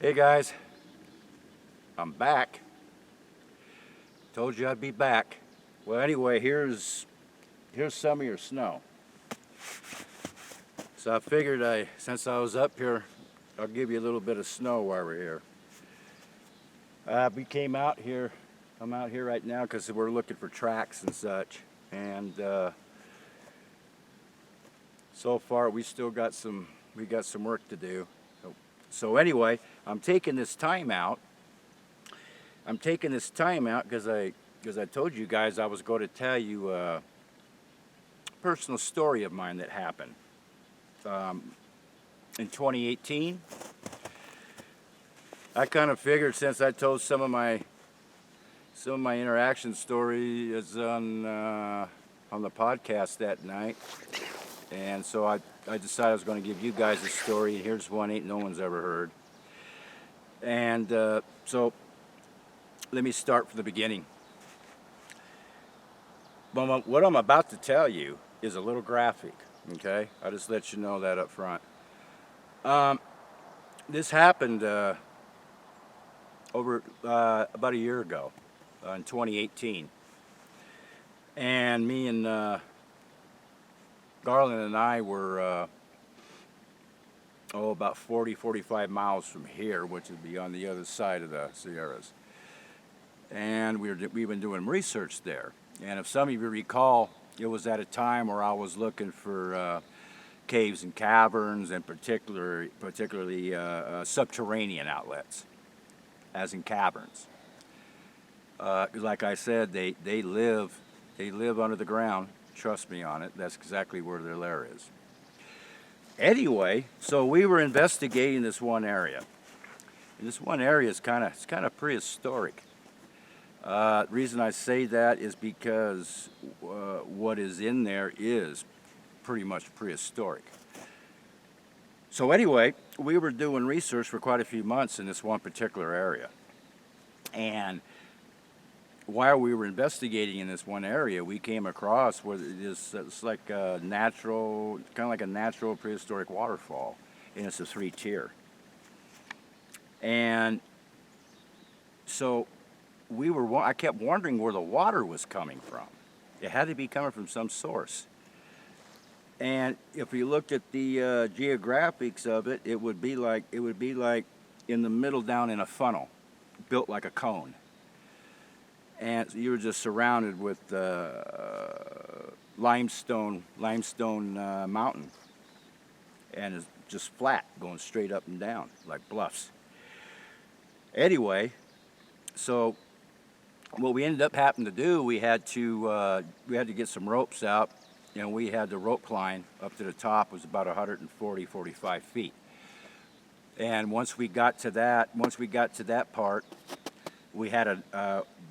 Hey guys, I'm back. Told you I'd be back. Well, anyway, here's some of your snow. So I figured since I was up here, I'll give you a little bit of snow while we're here. We came out here. I'm out here right now because we're looking for tracks and such. And so far, we got some work to do. So anyway, I'm taking this time out. Because I told you guys I was going to tell you a personal story of mine that happened in 2018. I kind of figured since I told some of my interaction stories on the podcast that night, and so I decided I was going to give you guys a story. And here's one no one's ever heard. And so let me start from the beginning. What I'm about to tell you is a little graphic, okay? I'll just let you know that up front. This happened over about a year ago, in 2018. And me and Garland and I were about 45 miles from here, which would be on the other side of the Sierras. And we've been doing research there. And if some of you recall, it was at a time where I was looking for caves and caverns, and particularly subterranean outlets, as in caverns. Like I said, they live under the ground. Trust me on it. That's exactly where their lair is. Anyway, so we were investigating this one area. And this one area is kind of prehistoric. The reason I say that is because what is in there is pretty much prehistoric. So anyway, we were doing research for quite a few months in this one particular area. And while we were investigating in this one area, we came across where it's like a natural, kind of like a natural prehistoric waterfall, and it's a 3-tier. And so I kept wondering where the water was coming from. It had to be coming from some source. And if you looked at the geographics of it, it would be like in the middle down in a funnel, built like a cone. And you were just surrounded with limestone mountain, and it's just flat, going straight up and down like bluffs. Anyway, so what we ended up having to do, we had to get some ropes out, and we had the rope climb up to the top. It was about 45 feet. And once we got to that part, we had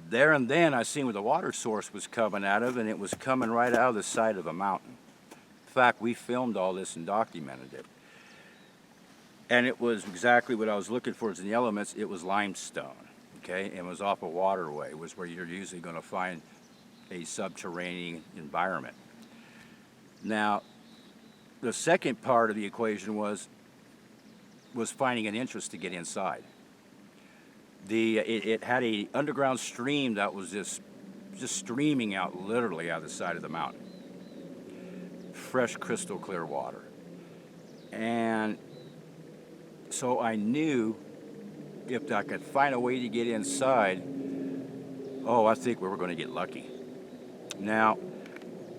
there and then I seen where the water source was coming out of, and it was coming right out of the side of a mountain. In fact, we filmed all this and documented it. And it was exactly what I was looking for in the elements. It was limestone. Okay, and it was off a waterway, was where you're usually going to find a subterranean environment. Now, the second part of the equation was finding an entrance to get inside. It had a underground stream that was just streaming out literally out of the side of the mountain. Fresh, crystal clear water. And so I knew if I could find a way to get inside, I think we were going to get lucky. Now,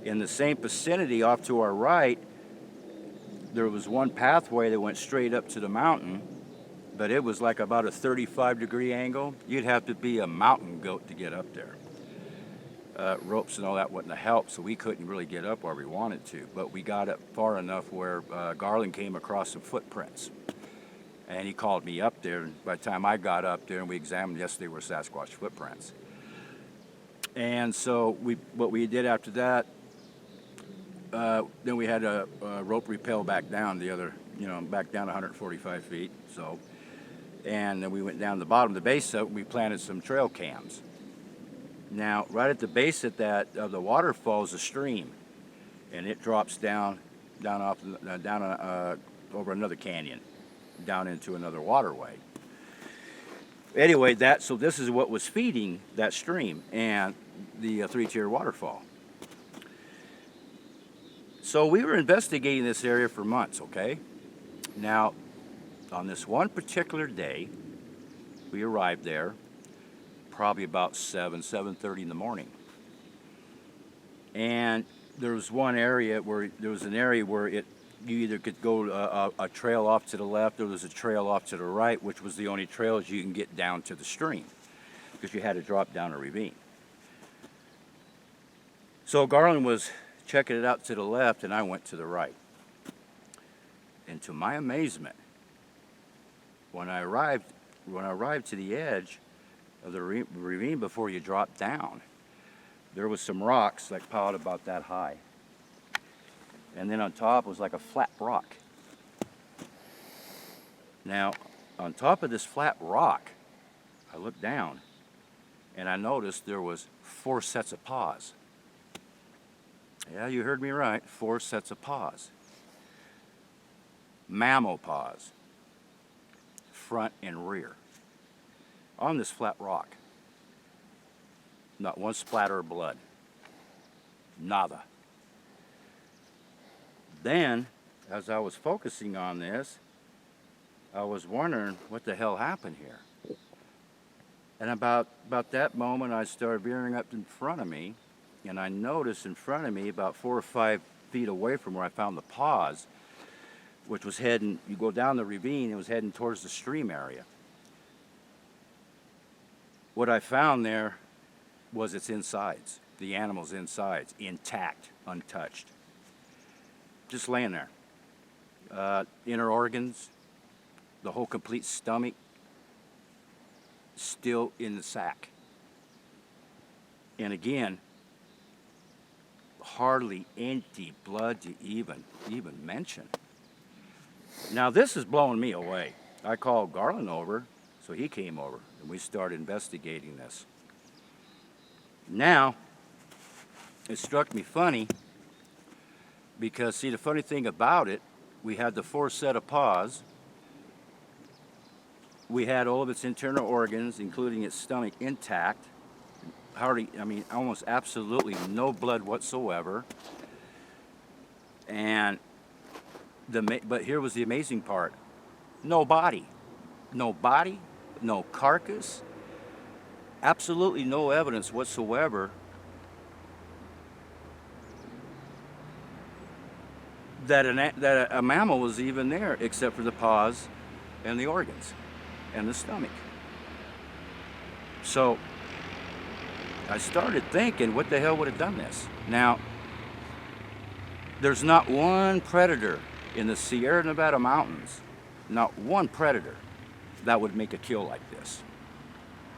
in the same vicinity off to our right, there was one pathway that went straight up to the mountain, but it was like about a 35-degree angle. You'd have to be a mountain goat to get up there. Ropes and all that wouldn't have helped, so we couldn't really get up where we wanted to. But we got up far enough where Garland came across some footprints. And he called me up there, and by the time I got up there and we examined, yes, they were Sasquatch footprints. And so what we did after that, then we had a rope rappel back down back down 145 feet. So, and then we went down to the bottom of the base, we planted some trail cams. Now, right at the base of the waterfall is a stream, and it drops down over another canyon, down into another waterway. Anyway, so this is what was feeding that stream and the three-tier waterfall. So we were investigating this area for months, okay? Now, on this one particular day, we arrived there probably about 7:30 in the morning. And there was an area where you either could go a trail off to the left or there's a trail off to the right, which was the only trails you can get down to the stream because you had to drop down a ravine. So Garland was checking it out to the left and I went to the right. And to my amazement, when I arrived to the edge of the ravine before you drop down, there was some rocks like piled about that high. And then on top was like a flat rock. Now, on top of this flat rock, I looked down and I noticed there was 4 sets of paws. Yeah, you heard me right, 4 sets of paws. Mammal paws, front and rear, on this flat rock. Not one splatter of blood. Nada. Then, as I was focusing on this, I was wondering what the hell happened here. And about that moment, I started veering up in front of me, and I noticed in front of me, about 4 or 5 feet away from where I found the paws, which was heading, you go down the ravine, it was heading towards the stream area. What I found there was its insides, the animal's insides, intact, untouched. Just laying there. Inner organs, the whole complete stomach, still in the sack. And again, hardly any blood to even mention. Now this is blowing me away. I called Garland over, so he came over, and we started investigating this. Now, it struck me funny, because see, the funny thing about it, we had the 4 set of paws, we had all of its internal organs, including its stomach, intact, almost absolutely no blood whatsoever, and but here was the amazing part, no body, no carcass, absolutely no evidence whatsoever that a mammal was even there, except for the paws and the organs and the stomach. So I started thinking, what the hell would have done this? Now, there's not one predator in the Sierra Nevada mountains, not one predator that would make a kill like this.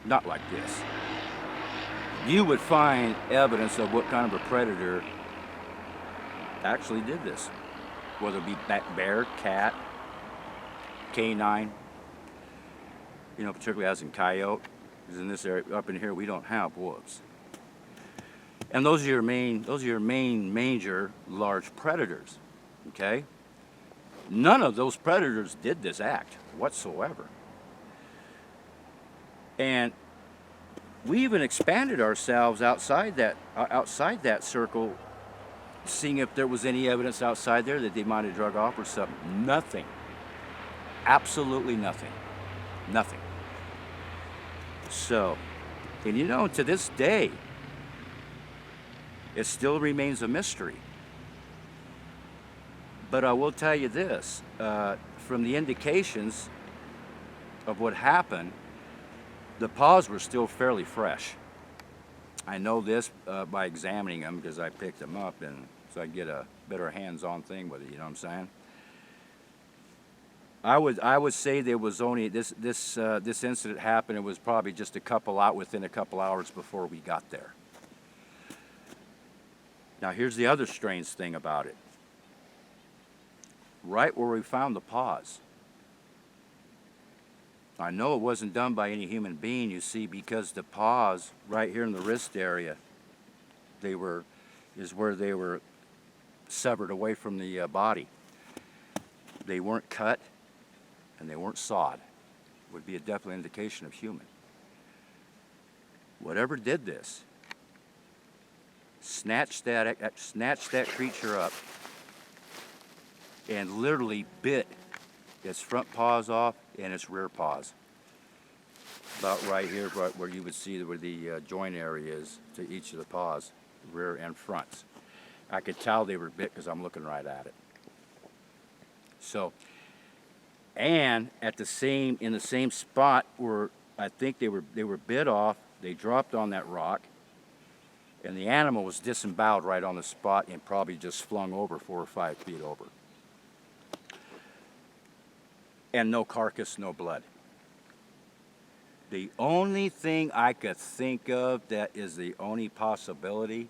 Not like this. You would find evidence of what kind of a predator actually did this, whether it be bear, cat, canine, particularly as in coyote, because in this area, up in here, we don't have wolves. And those are your main major large predators, okay? None of those predators did this act whatsoever. And we even expanded ourselves outside that circle, seeing if there was any evidence outside there that they might have drug off or something. Nothing. Absolutely nothing. Nothing. So, and to this day, it still remains a mystery. But I will tell you this, from the indications of what happened, the paws were still fairly fresh. I know this by examining them, because I picked them up, and so I get a better hands-on thing with it, you know what I'm saying? I would say there was only, this incident happened, it was probably just within a couple hours before we got there. Now here's the other strange thing about it. Right where we found the paws, I know it wasn't done by any human being, you see, because the paws right here in the wrist area, is where they were severed away from the body. They weren't cut and they weren't sawed. would be a definite indication of human. Whatever did this, snatched that creature up and literally bit its front paws off and its rear paws. About right here, right where you would see where the joint area is to each of the paws, rear and fronts. I could tell they were bit because I'm looking right at it. So, and at the same, in the same spot where I think they were bit off, they dropped on that rock, and the animal was disemboweled right on the spot and probably just flung over 4 or 5 feet over. And no carcass, no blood. The only thing I could think of that is the only possibility,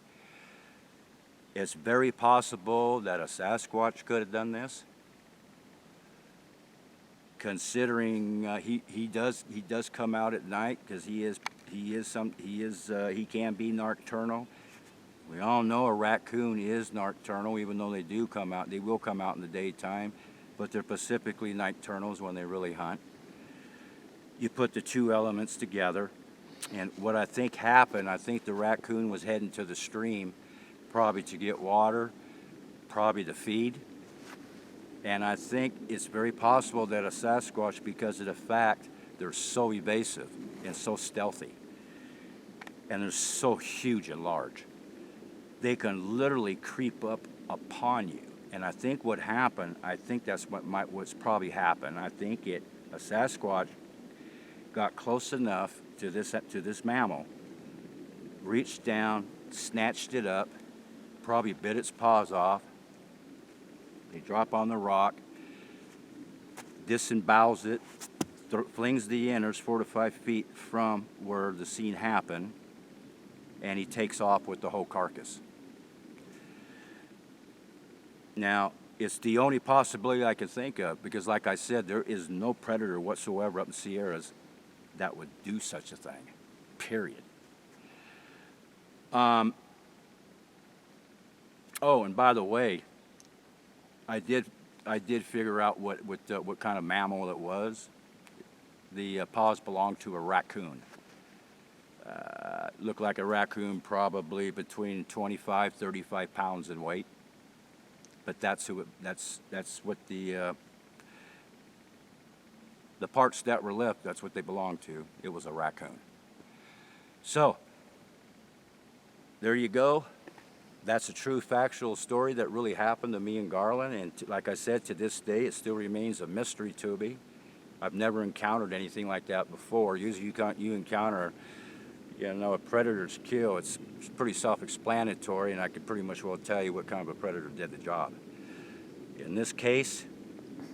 it's very possible that a Sasquatch could have done this. Considering he does come out at night because he can be nocturnal. We all know a raccoon is nocturnal, even though they will come out in the daytime, but they're specifically nocturnals when they really hunt. You put the two elements together, and what I think happened, I think the raccoon was heading to the stream, probably to get water, probably to feed. And I think it's very possible that a Sasquatch, because of the fact they're so evasive and so stealthy, and they're so huge and large, they can literally creep up upon you. And I think what happened, I think that's what's probably happened. I think a Sasquatch got close enough to this mammal, reached down, snatched it up, probably bit its paws off. They drop on the rock, disembowels it, flings the innards 4 to 5 feet from where the scene happened, and he takes off with the whole carcass. Now, it's the only possibility I can think of, because like I said, there is no predator whatsoever up in the Sierras that would do such a thing, period. Oh, and by the way, I did figure out what kind of mammal it was. The paws belonged to a raccoon. Looked like a raccoon, probably between 25, 35 pounds in weight. But that's what the parts that were left, that's what they belonged to. It was a raccoon. So, there you go. That's a true factual story that really happened to me and Garland. And like I said, to this day, it still remains a mystery to me. I've never encountered anything like that before. Usually you encounter, a predator's kill. It's pretty self-explanatory, and I could pretty much well tell you what kind of a predator did the job. In this case,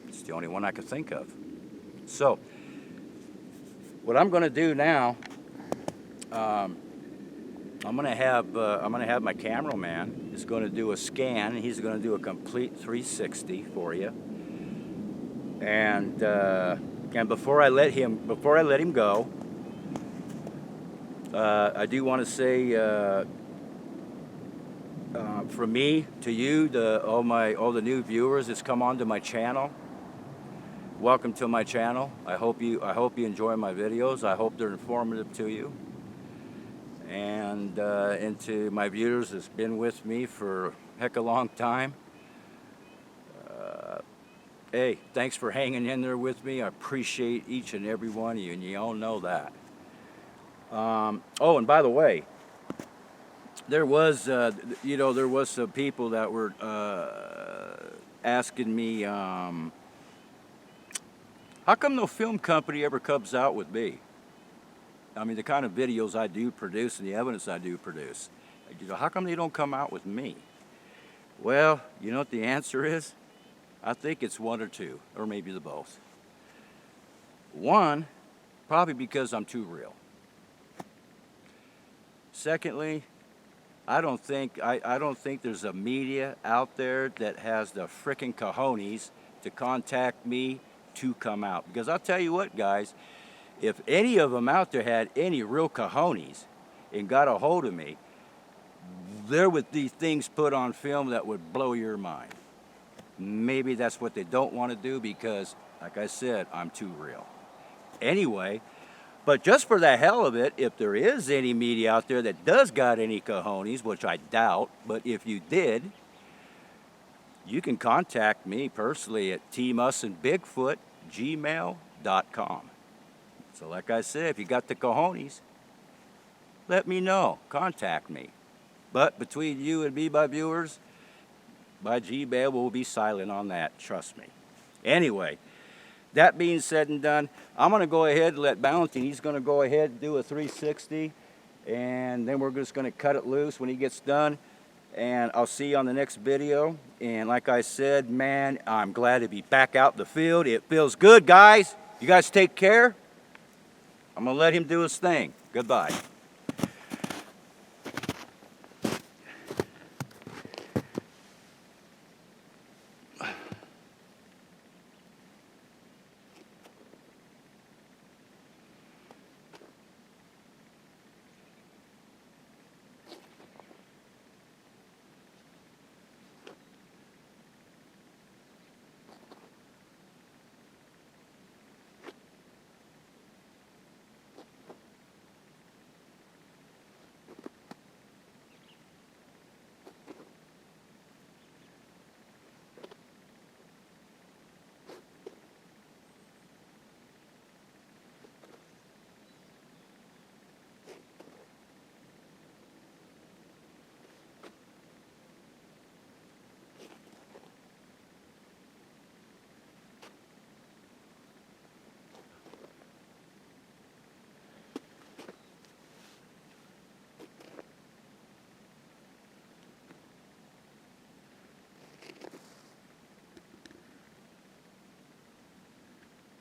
it's the only one I could think of. So, what I'm going to do now, I'm going to have my cameraman is going to do a scan. He's going to do a complete 360 for you. And before I let him go, I do want to say, from me to you, all the new viewers that's come onto my channel. Welcome to my channel. I hope you enjoy my videos. I hope they're informative to you. And to my viewers that's been with me for a heck of a long time. Hey, thanks for hanging in there with me. I appreciate each and every one of you, and you all know that. Oh, and by the way, there was some people that were asking me, how come no film company ever comes out with me? I mean, the kind of videos I do produce and the evidence I do produce. How come they don't come out with me? Well, you know what the answer is? I think it's one or two, or maybe the both. One, probably because I'm too real. Secondly, I don't think there's a media out there that has the frickin' cojones to contact me to come out. Because I'll tell you what, guys, if any of them out there had any real cojones and got a hold of me, there would be things put on film that would blow your mind. Maybe that's what they don't want to do because, like I said, I'm too real. anyway. But just for the hell of it, if there is any media out there that does got any cojones, which I doubt, but if you did, you can contact me personally at tmusandbigfoot@gmail.com. So like I said, if you got the cojones, let me know. Contact me. But between you and me, my viewers, my Gmail will be silent on that. Trust me. Anyway, that being said and done, I'm going to go ahead and let Bounty, he's going to go ahead and do a 360, and then we're just going to cut it loose when he gets done, and I'll see you on the next video. And like I said, man, I'm glad to be back out in the field. It feels good, guys. You guys take care. I'm going to let him do his thing. Goodbye.